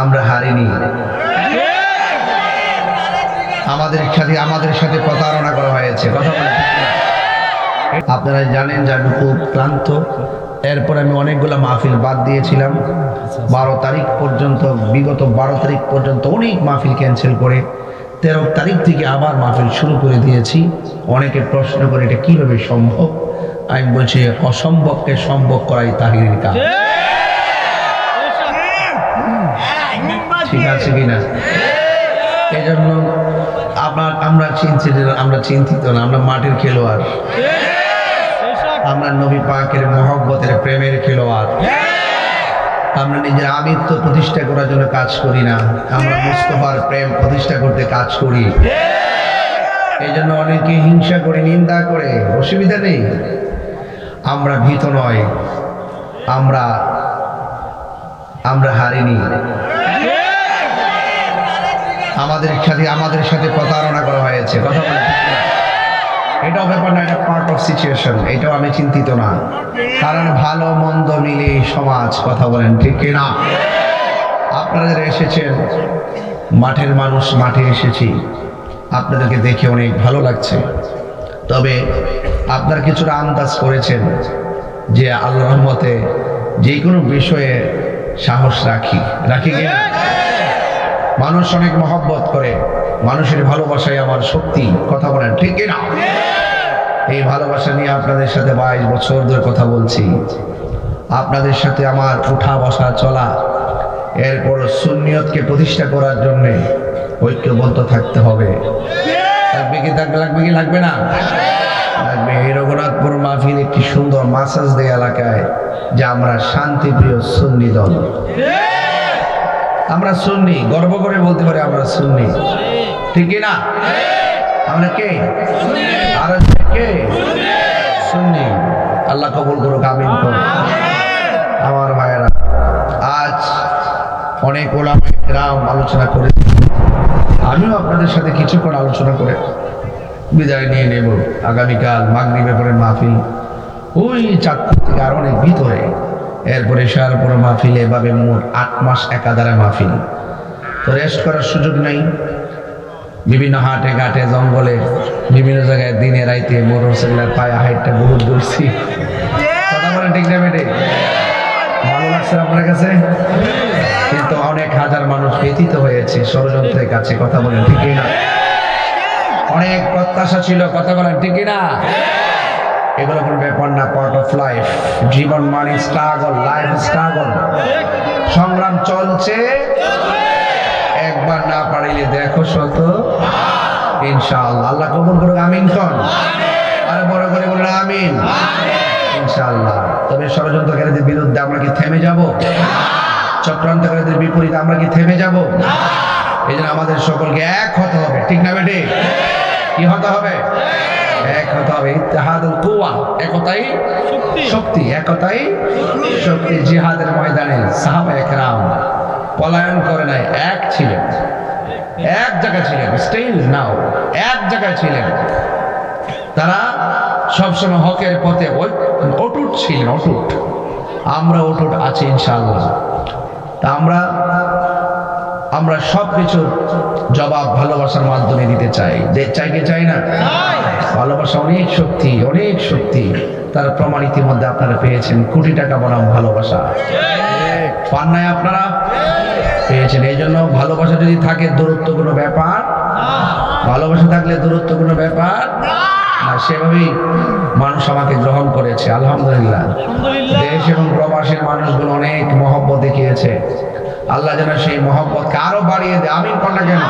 আমরা হারিনি। আমাদের সাথে প্রতারণা করা হয়েছে। কথা বলেন ঠিক না? আপনারা জানেন যে আমি খুব ক্লান্ত। এরপর আমি অনেকগুলো মাহফিল বাদ দিয়েছিলাম 12 তারিখ পর্যন্ত। বিগত 12 তারিখ পর্যন্ত অনেক মাহফিল ক্যান্সেল করে 13 তারিখ থেকে আবার মাহফিল শুরু করে দিয়েছি। অনেকে প্রশ্ন করে এটা কিভাবে সম্ভব। আমি বলছি অসম্ভবকে সম্ভব করাই তাহিরের কাজ। ঠিক আছে কিনা? এই জন্য আমরা চিন্তিত না, আমরা মাটির খেলোয়াড়। আমরা নবী পাকের মহব্বতের প্রেমের খেলোয়াড়। আমরা নিজের আমিত্ব প্রতিষ্ঠা করার জন্য কাজ করি না, আমরা মুস্তাফার প্রেম প্রতিষ্ঠা করতে কাজ করি। এই জন্য অনেকে হিংসা করে, নিন্দা করে, অসুবিধা নেই। আমরা ভীত নয়, আমরা হারিনি। আমাদের সাথে প্রতারণা করা হয়েছে। কথা বলেন ঠিক না? এটাও ব্যাপার না, এটা পার্ট অফ সিচুয়েশন। এটাও আমি চিন্তিত না, কারণ ভালো মন্দ মিলে সমাজ। কথা বলেন ঠিক কিনা? আপনারা যারা এসেছেন, মাঠের মানুষ, মাঠে এসেছি, আপনাদেরকে দেখে অনেক ভালো লাগছে। তবে আপনারা কিছুটা আন্দাজ করেছেন যে আল্লাহর রহমতে যে কোনো বিষয়ে সাহস রাখি কিনা? মানুষ অনেক মহব্বত করে, মানুষের ভালোবাসাই আমার শক্তি। কথা বলেন ঠিক কিনা? এই ভালোবাসা নিয়ে আপনাদের সাথে 22 বছর ধরে কথা বলছি। আপনাদের সাথে আমার উঠা বসা চলা, এরপর সুন্নিয়তকে প্রতিষ্ঠা করার জন্য ঐক্যবদ্ধ থাকতে হবে। লাগবে কি লাগবে না? লাগবে। এই রঘুনাথপুর মাহফিল একটি সুন্দর মাসাজ দেয় এলাকায় যে আমরা শান্তিপ্রিয় সুন্নি দল। আমরা সুন্নি, গর্ব করে বলতে পারি আমরা সুন্নি। ঠিক না? আমরা কে? আর কে? সুন্নি। আল্লাহ কবুল করুক, আমিন করুন। আমার ভাইয়েরা, আজ অনেক ওলামায়ে কেরাম আলোচনা করেছে। আমিও আপনাদের সাথে কিছুক্ষণ আলোচনা করে বিদায় নিয়ে নেব। আগামীকাল মাগরিবে পরে মাহফিল ওই চাঁদপুর থেকে আর অনেক ভিতরে, এরপরে শেরপুর মাহফিল, এভাবে মোট 8 মাস একাধারে মাহফিল। তো রেস্ট করার সুযোগ নাই। বিভিন্ন হাটে ঘাটে জঙ্গলে বিভিন্ন জায়গায় দিনে রাইতে মোটরসাইকেলের পায়ে হাইটটা বহুত দৌড়ছি। কথা বলেন ঠিক না বেটে? ভালো লাগছে আপনার কাছে? কিন্তু অনেক হাজার মানুষ ব্যথিত হয়েছে ষড়যন্ত্রের কাছে। কথা বলেন ঠিক না? অনেক প্রত্যাশা ছিল। কথা বলেন ঠিক না? এগুলো কোনো ব্যাপার না, পার্ট অফ লাইফ। জীবন মানে স্ট্রাগল, লাইফ স্ট্রাগল, সংগ্রাম চলছে। একবার না পারিলে দেখো শত, ইনশাআল্লাহ। আল্লাহ কবুল করুক, আমিন কোন। আর বড় করে বলেন আমিন, ইনশাআল্লাহ। তবে ষড়যন্ত্রকারীদের বিরুদ্ধে আমরা কি থেমে যাব? চক্রান্তকারীদের বিপরীতে আমরা কি থেমে যাব? এই জন্য আমাদের সকলকে এক হতে হবে। ঠিক না বেটে? কি হতে হবে? এক হতে হবে। ইত্তেহাদুল কুওয়া, একতাই শক্তি, একতাই শক্তি। জিহাদের ময়দানে সাহাবায়ে কেরাম পলায়ন করে নাই, এক ছিলেন, এক জায়গায় ছিলেন। স্টিল নাও এক জায়গায় ছিলেন। তারা সবসময় হকের পথে অটুট ছিলেন, অটুট। আমরা অটুট আছি ইনশাআল্লাহ। তা আমরা সবকিছুর জবাব ভালোবাসার মাধ্যমে দিতে চাই। চাই কি চাই না? ভালোবাসা অনেক শক্তি, অনেক শক্তি। তার প্রমাণ ইতিমধ্যে আপনারা পেয়েছেন। কোটি টাকা বনাম ভালোবাসা পান নাই আপনারা? পেয়েছেন। এই জন্য ভালোবাসা যদি থাকে, দূরত্ব কোনো ব্যাপার। ভালোবাসা থাকলে দূরত্ব কোনো ব্যাপার না। সেভাবেই মানুষ আমাকে গ্রহণ করেছে, আলহামদুলিল্লাহ। দেশ এবং প্রবাসের মানুষগুলো অনেক মহব্বত দেখিয়েছে। আল্লাহ যেন সেই মহব্বতকে আরো বাড়িয়ে দেয়। আমিন কোন না কেন?